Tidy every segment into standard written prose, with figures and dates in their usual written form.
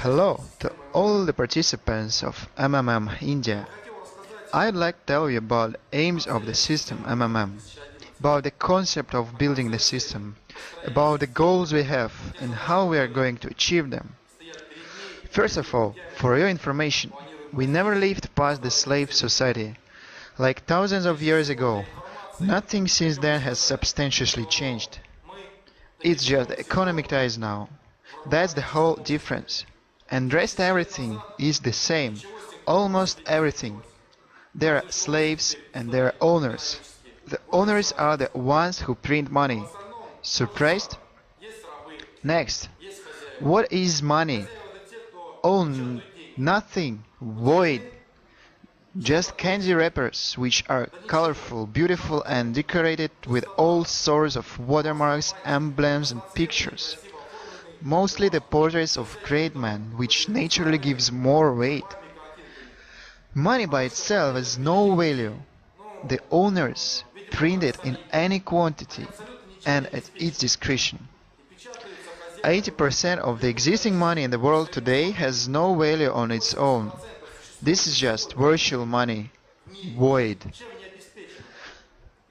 Hello to all the participants of MMM India. I'd like to tell you about the aims of the system MMM, about the concept of building the system, about the goals we have and how we are going to achieve them. First of all, for your information, we never lived past the slave society. Like thousands of years ago, nothing since then has substantially changed. It's just the economic ties now. That's the whole difference. And rest everything is the same. Almost everything. There are slaves and there are owners. The owners are the ones who print money. Surprised? Next. What is money? Oh, nothing. Void. Just candy wrappers, which are colorful, beautiful and decorated with all sorts of watermarks, emblems and pictures. Mostly the portraits of great men, which naturally gives more weight. Money by itself has no value. The owners print it in any quantity and at its discretion. 80% of the existing money in the world today has no value on its own. This is just virtual money, void.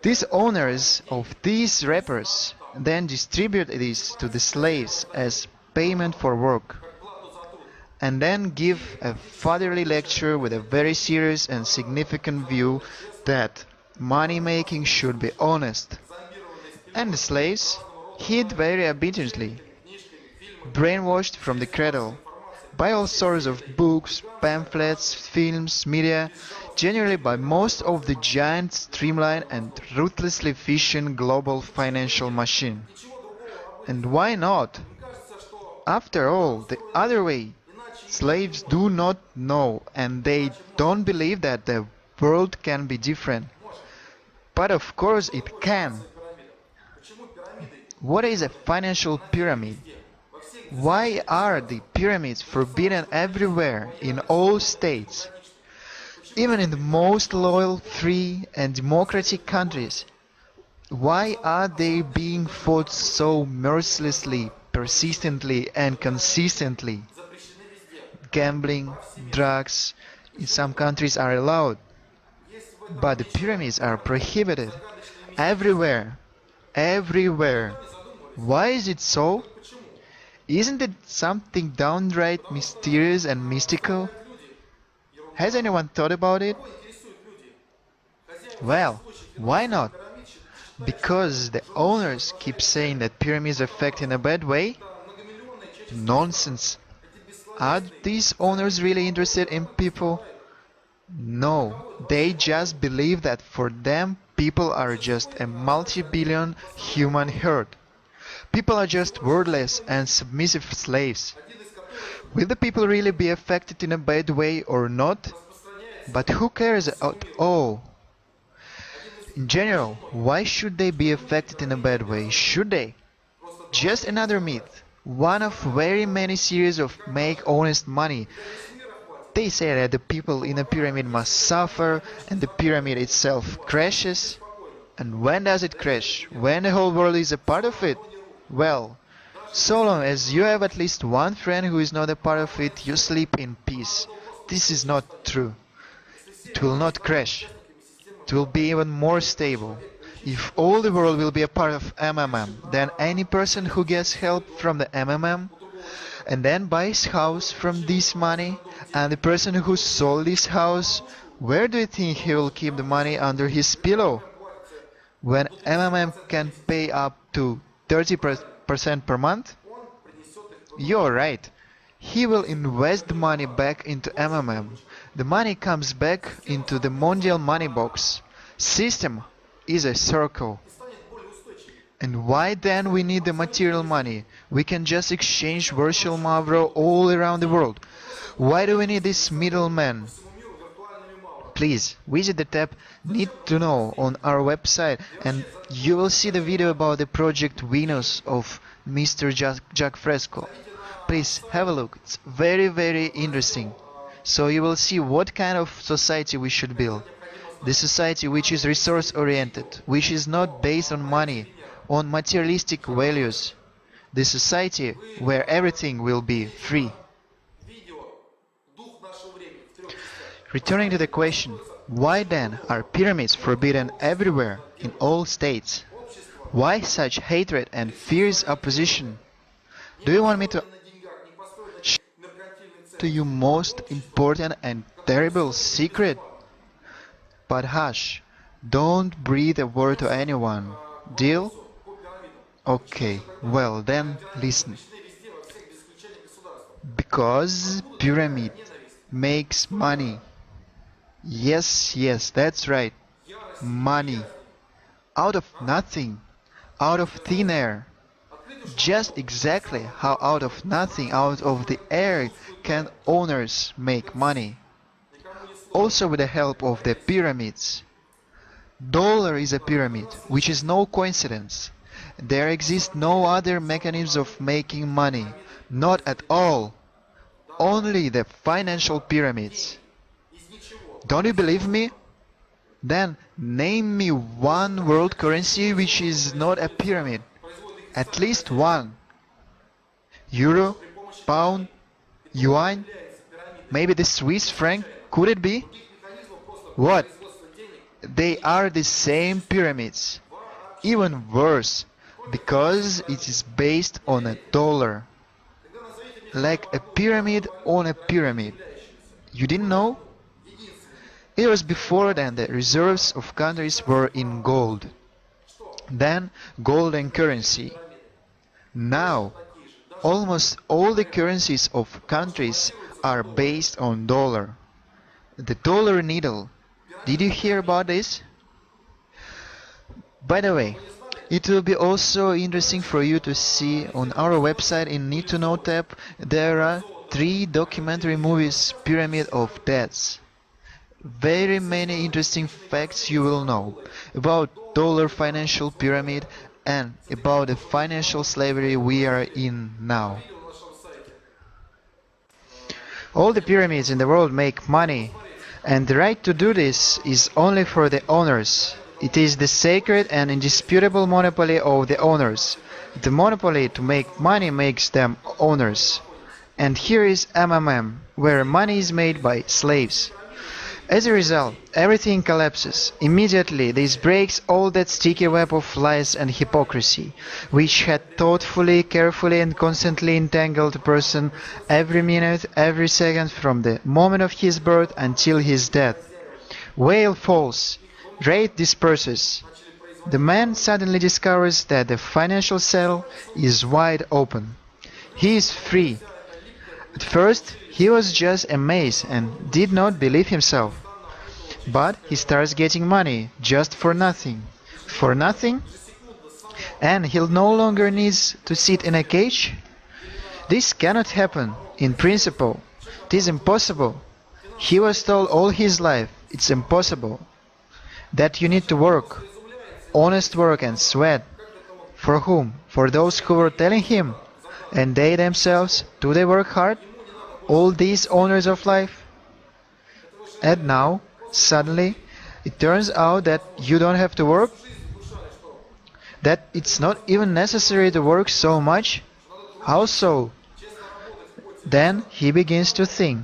These owners of these wrappers then distribute this to the slaves as payment for work, and then give a fatherly lecture with a very serious and significant view that money making should be honest. And the slaves heed very obediently, brainwashed from the cradle by all sorts of books, pamphlets, films, media, generally by most of the giant, streamlined and ruthlessly efficient global financial machine. And why not? After all, the other way, slaves do not know and they don't believe that the world can be different. But of course it can. What is a financial pyramid? Why are the pyramids forbidden everywhere in all states? Even in the most loyal, free and democratic countries? Why are they being fought so mercilessly, persistently and consistently? Gambling, drugs, in some countries are allowed, but the pyramids are prohibited. Everywhere. Everywhere. Why is it so? Isn't it something downright mysterious and mystical? Has anyone thought about it? Well, why not? Because the owners keep saying that pyramids affect in a bad way? Nonsense. Are these owners really interested in people? No, they just believe that for them people are just a multi-billion human herd. People are just wordless and submissive slaves. Will the people really be affected in a bad way or not? But who cares at all? In general, why should they be affected in a bad way? Should they? Just another myth. One of very many series of make honest money. They say that the people in a pyramid must suffer and the pyramid itself crashes. And when does it crash? When the whole world is a part of it? Well, so long as you have at least one friend who is not a part of it, you sleep in peace. This is not true. It will not crash. It will be even more stable. If all the world will be a part of MMM, then any person who gets help from the MMM and then buys house from this money, and the person who sold this house, where do you think he will keep the money under his pillow? When MMM can pay up to 30% per month? You're right. He will invest the money back into MMM. The money comes back into the mondial money box. System is a circle. And why then we need the material money? We can just exchange virtual Mavro all around the world. Why do we need this middleman? Please visit the tab Need to Know on our website and you will see the video about the project Venus of Mr. Jack Fresco. Please have a look, it's very interesting. So you will see what kind of society we should build. The society which is resource oriented, which is not based on money, on materialistic values. The society where everything will be free. Returning to the question, why then are pyramids forbidden everywhere in all states? Why such hatred and fierce opposition? Do you want me to share to you most important and terrible secret? But hush, don't breathe a word to anyone. Deal? Okay, well then listen. Because pyramid makes money. Yes, yes, that's right. Money. Out of nothing. Out of thin air. Just exactly how out of nothing, out of the air, can owners make money. Also with the help of the pyramids. Dollar is a pyramid, which is no coincidence. There exists no other mechanism of making money. Not at all. Only the financial pyramids. Don't you believe me? Then name me one world currency which is not a pyramid. At least one. Euro, pound, yuan, maybe the Swiss franc, could it be? What? They are the same pyramids. Even worse, because it is based on a dollar. Like a pyramid on a pyramid. You didn't know? It was before then the reserves of countries were in gold. Then golden currency. Now, almost all the currencies of countries are based on dollar. The dollar needle. Did you hear about this? By the way, it will be also interesting for you to see on our website in Need to Know tab there are 3 documentary movies Pyramid of Deaths. Very many interesting facts you will know about dollar financial pyramid and about the financial slavery we are in now. All the pyramids in the world make money, and the right to do this is only for the owners. It is the sacred and indisputable monopoly of the owners. The monopoly to make money makes them owners. And here is MMM, where money is made by slaves. As a result, everything collapses. Immediately, this breaks all that sticky web of lies and hypocrisy, which had thoughtfully, carefully and constantly entangled a person every minute, every second from the moment of his birth until his death. Veil falls. Rate disperses. The man suddenly discovers that the financial cell is wide open. He is free. At first, he was just amazed and did not believe himself. But he starts getting money just for nothing. For nothing? And he no longer needs to sit in a cage? This cannot happen, in principle. It is impossible. He was told all his life, it's impossible. That you need to work. Honest work and sweat. For whom? For those who were telling him. And they themselves, do they work hard? All these owners of life? And now, suddenly, it turns out that you don't have to work? That it's not even necessary to work so much? How so? Then he begins to think.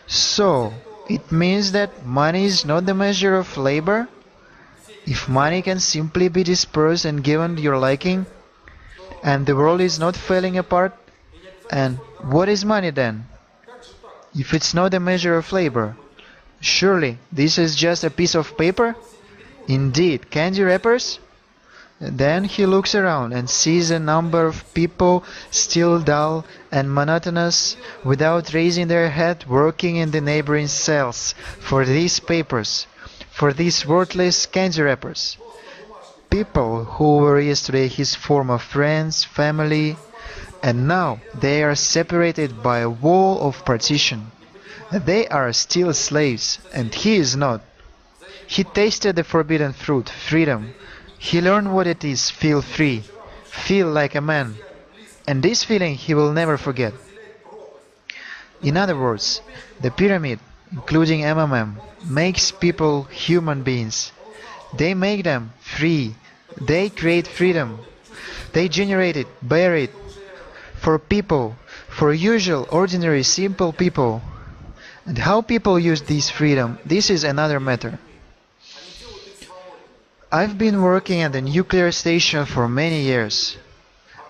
So, it means that money is not the measure of labor? If money can simply be dispersed and given to your liking, and the world is not falling apart, and what is money then? If it's not a measure of labor, surely this is just a piece of paper? Indeed, candy wrappers? Then he looks around and sees a number of people still dull and monotonous, without raising their head, working in the neighboring cells for these papers, for these worthless candy wrappers. People who were yesterday his former friends, family, and now they are separated by a wall of partition. They are still slaves, and he is not. He tasted the forbidden fruit, freedom. He learned what it is, feel free, feel like a man. And this feeling he will never forget. In other words, the pyramid, including MMM, makes people human beings. They make them free. They create freedom. They generate it, bear it. For people, for usual, ordinary, simple people. And how people use this freedom, this is another matter. I've been working at the nuclear station for many years.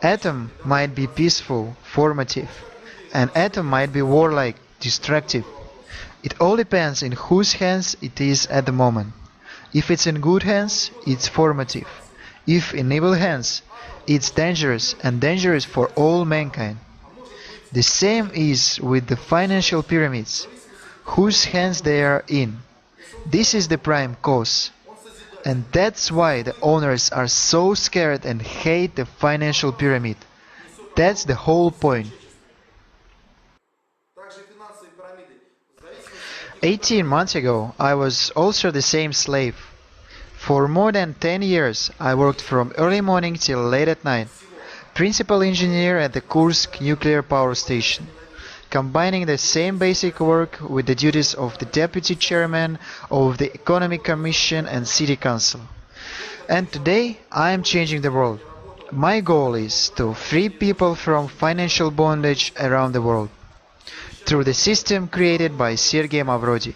Atom might be peaceful, formative, and atom might be warlike, destructive. It all depends in whose hands it is at the moment. If it's in good hands, it's formative. If in evil hands, it's dangerous and dangerous for all mankind. The same is with the financial pyramids, whose hands they are in. This is the prime cause. And that's why the owners are so scared and hate the financial pyramid. That's the whole point. 18 months ago, I was also the same slave. For more than 10 years, I worked from early morning till late at night, principal engineer at the Kursk nuclear power station, combining the same basic work with the duties of the deputy chairman of the Economic Commission and City Council. And today, I am changing the world. My goal is to free people from financial bondage around the world, through the system created by Sergei Mavrodi.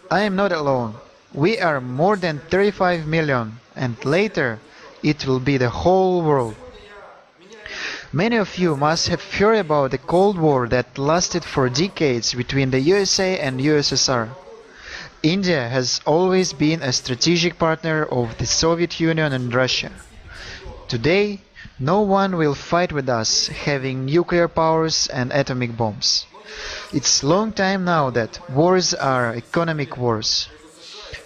I am not alone. We are more than 35 million, and later it will be the whole world. Many of you must have heard about the Cold War that lasted for decades between the USA and USSR. India has always been a strategic partner of the Soviet Union and Russia. Today, no one will fight with us having nuclear powers and atomic bombs. It's long time now that wars are economic wars.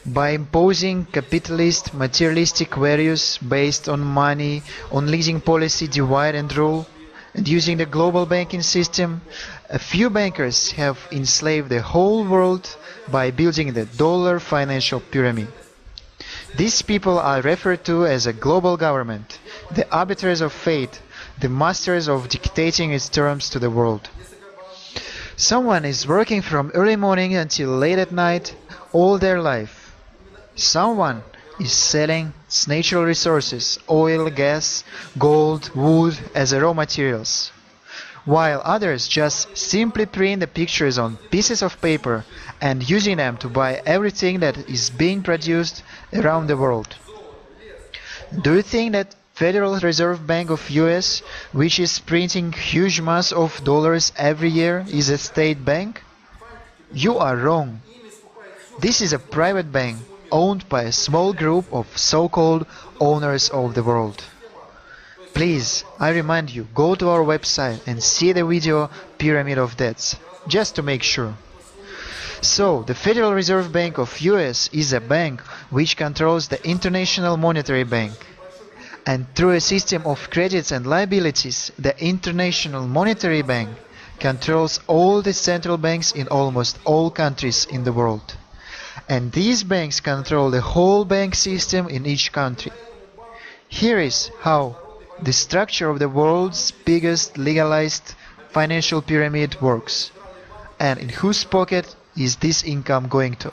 By imposing capitalist, materialistic values based on money, on leasing policy divide and rule, and using the global banking system, a few bankers have enslaved the whole world by building the dollar financial pyramid. These people are referred to as a global government, the arbiters of fate, the masters of dictating its terms to the world. Someone is working from early morning until late at night all their life. Someone is selling natural resources, oil, gas, gold, wood as raw materials, while others just simply print the pictures on pieces of paper and using them to buy everything that is being produced around the world. Do you think that Federal Reserve Bank of US, which is printing huge mass of dollars every year, is a state bank? You are wrong. This is a private bank owned by a small group of so-called owners of the world. Please, I remind you, go to our website and see the video Pyramid of Debts, just to make sure. So, the Federal Reserve Bank of US is a bank which controls the International Monetary Bank. And through a system of credits and liabilities, the International Monetary Bank controls all the central banks in almost all countries in the world. And these banks control the whole bank system in each country. Here is how the structure of the world's biggest legalized financial pyramid works, and in whose pocket is this income going to.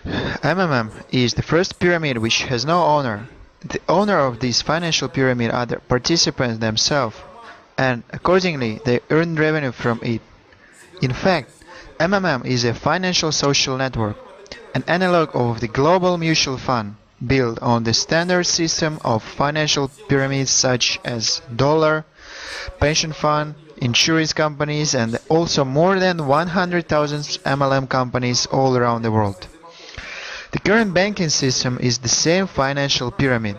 MMM is the first pyramid which has no owner. The owner of this financial pyramid are the participants themselves, and accordingly they earn revenue from it. In fact, MMM is a financial social network, an analog of the global mutual fund, built on the standard system of financial pyramids such as dollar, pension fund, insurance companies, and also more than 100,000 MLM companies all around the world. The current banking system is the same financial pyramid,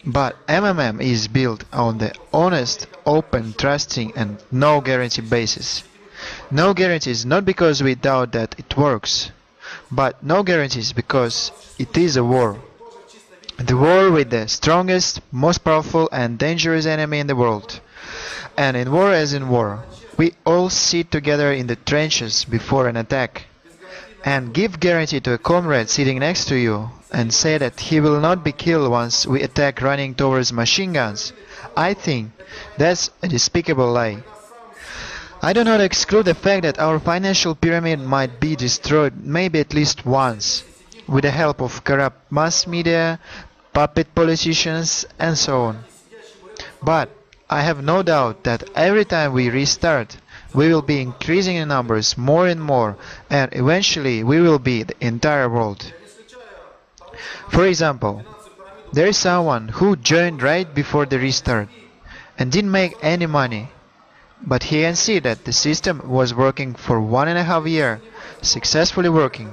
but MMM is built on the honest, open, trusting and no guarantee basis. No guarantees not because we doubt that it works, but no guarantees because it is a war. The war with the strongest, most powerful and dangerous enemy in the world. And in war as in war, we all sit together in the trenches before an attack, and give guarantee to a comrade sitting next to you, and say that he will not be killed once we attack running towards machine guns. I think that's a despicable lie. I do not exclude the fact that our financial pyramid might be destroyed maybe at least once, with the help of corrupt mass media, puppet politicians and so on. But I have no doubt that every time we restart, we will be increasing in numbers more and more, and eventually we will be the entire world. For example, there is someone who joined right before the restart and didn't make any money, but he can see that the system was working for 1.5 years, successfully working.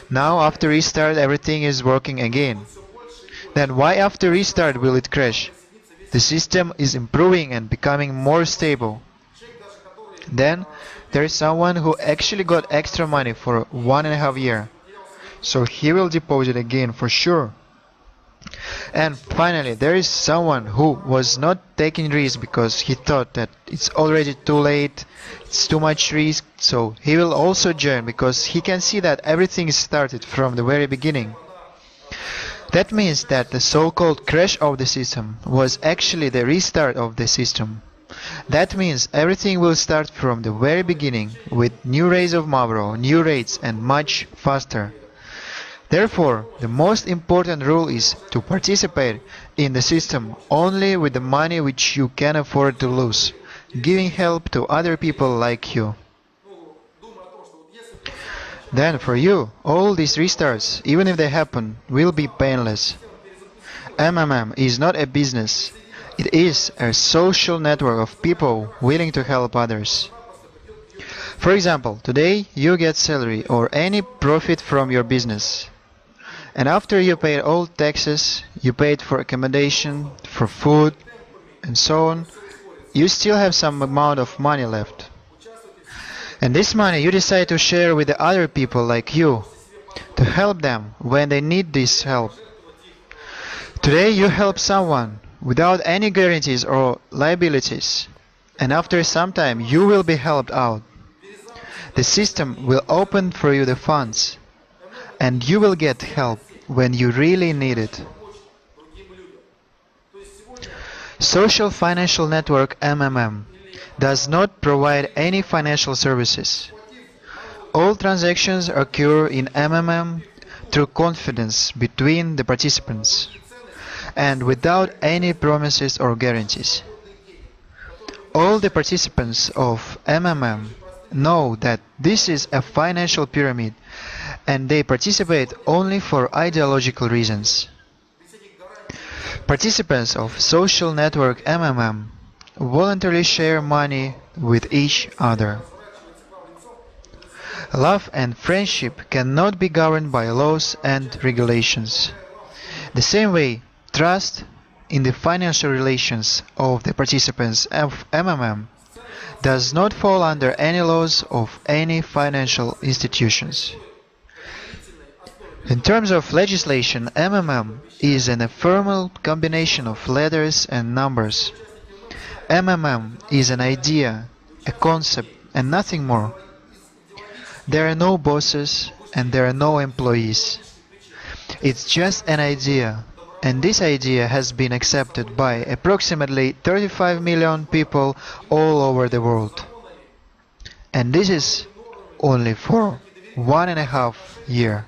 Now after restart everything is working again. Then why after restart will it crash? The system is improving and becoming more stable. Then there is someone who actually got extra money for 1.5 years, so he will deposit again for sure. And finally, there is someone who was not taking risk because he thought that it's already too late, it's too much risk, so he will also join because he can see that everything started from the very beginning. That means that the so-called crash of the system was actually the restart of the system. That means everything will start from the very beginning with new rays of Mavro, new rates and much faster. Therefore, the most important rule is to participate in the system only with the money which you can afford to lose, giving help to other people like you. Then for you, all these restarts, even if they happen, will be painless. MMM is not a business. It is a social network of people willing to help others. For example, today you get salary or any profit from your business. And after you paid all taxes, you paid for accommodation, for food, and so on, you still have some amount of money left. And this money you decide to share with the other people like you, to help them when they need this help. Today you help someone without any guarantees or liabilities, and after some time you will be helped out. The system will open for you the funds, and you will get help when you really need it. Social Financial Network MMM does not provide any financial services. All transactions occur in MMM through confidence between the participants and without any promises or guarantees. All the participants of MMM know that this is a financial pyramid and they participate only for ideological reasons. Participants of social network MMM voluntarily share money with each other. Love and friendship cannot be governed by laws and regulations. The same way, trust in the financial relations of the participants of MMM does not fall under any laws of any financial institutions. In terms of legislation, MMM is an ephemeral combination of letters and numbers. MMM is an idea, a concept, and nothing more. There are no bosses and there are no employees. It's just an idea, and this idea has been accepted by approximately 35 million people all over the world. And this is only for 1.5 years.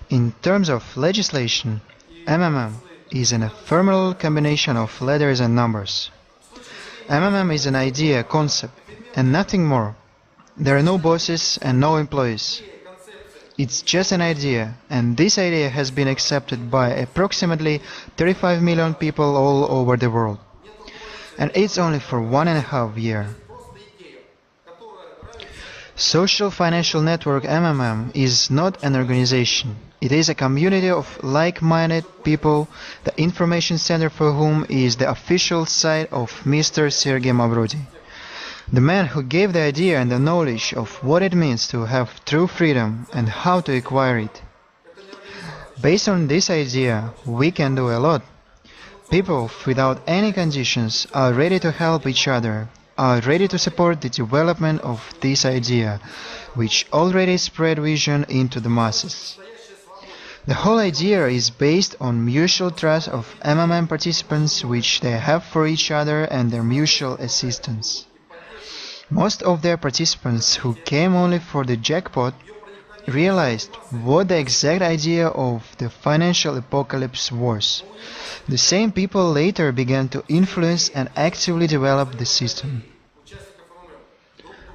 In terms of legislation, MMM is an ephemeral combination of letters and numbers. MMM is an idea, concept, and nothing more. There are no bosses and no employees. It's just an idea, and this idea has been accepted by approximately 35 million people all over the world. And it's only for 1.5 years. Social Financial Network MMM is not an organization. It is a community of like-minded people, the information center for whom is the official site of Mr. Sergey Mavrodi, the man who gave the idea and the knowledge of what it means to have true freedom and how to acquire it. Based on this idea, we can do a lot. People without any conditions are ready to help each other, are ready to support the development of this idea, which already spread vision into the masses. The whole idea is based on mutual trust of MMM participants which they have for each other and their mutual assistance. Most of their participants who came only for the jackpot realized what the exact idea of the financial apocalypse was. The same people later began to influence and actively develop the system.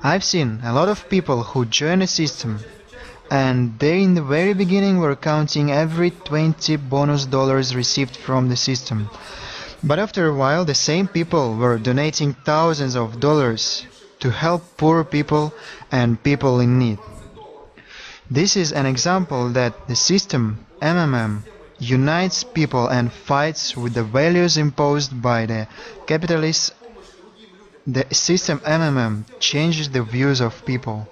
I've seen a lot of people who join a system and they in the very beginning were counting every 20 bonus dollars received from the system. But after a while the same people were donating thousands of dollars to help poor people and people in need. This is an example that the system MMM unites people and fights with the values imposed by the capitalists. The system MMM changes the views of people.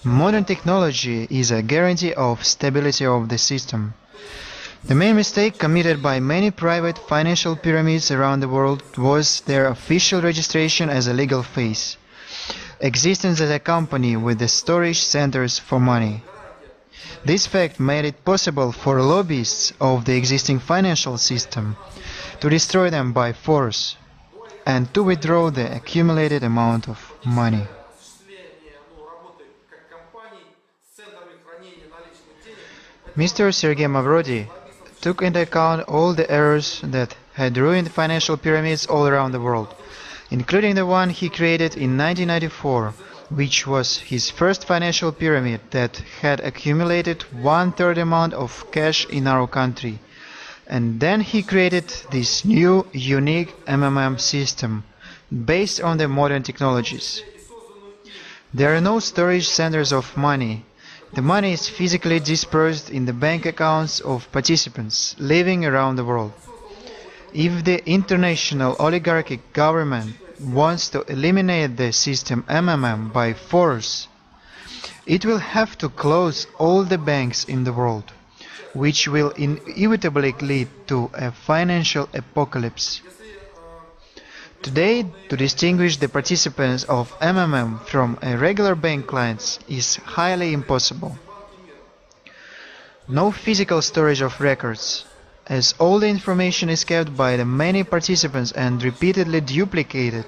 Modern technology is a guarantee of stability of the system. The main mistake committed by many private financial pyramids around the world was their official registration as a legal face, existence as a company with the storage centers for money. This fact made it possible for lobbyists of the existing financial system to destroy them by force and to withdraw the accumulated amount of money. Mr. Sergei Mavrodi took into account all the errors that had ruined financial pyramids all around the world, including the one he created in 1994, which was his first financial pyramid that had accumulated one-third amount of cash in our country. And then he created this new, unique MMM system based on the modern technologies. There are no storage centers of money. The money is physically dispersed in the bank accounts of participants living around the world. If the international oligarchic government wants to eliminate the system MMM by force, it will have to close all the banks in the world, which will inevitably lead to a financial apocalypse. Today, to distinguish the participants of MMM from a regular bank clients is highly impossible. No physical storage of records, as all the information is kept by the many participants and repeatedly duplicated,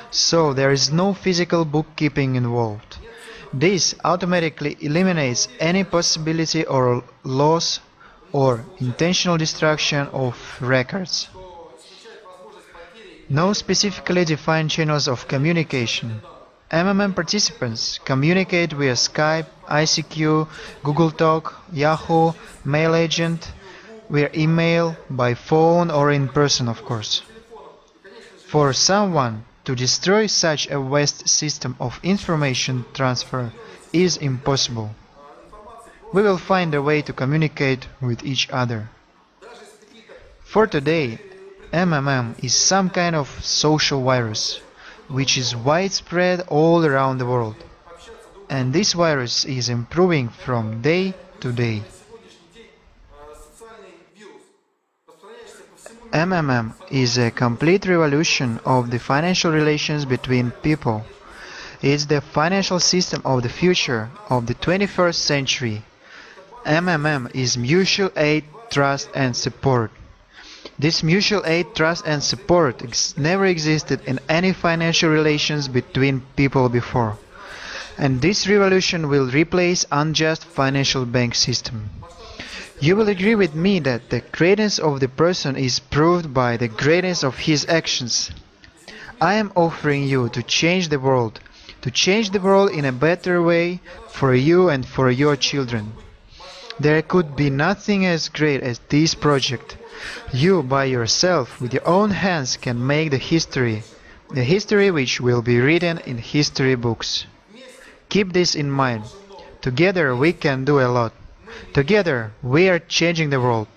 so there is no physical bookkeeping involved. This automatically eliminates any possibility or loss or intentional destruction of records. No specifically defined channels of communication. MMM participants communicate via Skype, ICQ, Google Talk, Yahoo, Mail Agent, via email, by phone or in person, of course. For someone to destroy such a vast system of information transfer is impossible. We will find a way to communicate with each other. For today, MMM is some kind of social virus, which is widespread all around the world. And this virus is improving from day to day. MMM is a complete revolution of the financial relations between people. It's the financial system of the future of the 21st century. MMM is mutual aid, trust and support. This mutual aid, trust and support never existed in any financial relations between people before. And this revolution will replace unjust financial bank system. You will agree with me that the greatness of the person is proved by the greatness of his actions. I am offering you to change the world in a better way for you and for your children. There could be nothing as great as this project. You by yourself with your own hands can make the history which will be written in history books. Keep this in mind. Together we can do a lot. Together we are changing the world.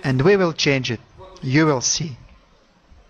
And we will change it. You will see.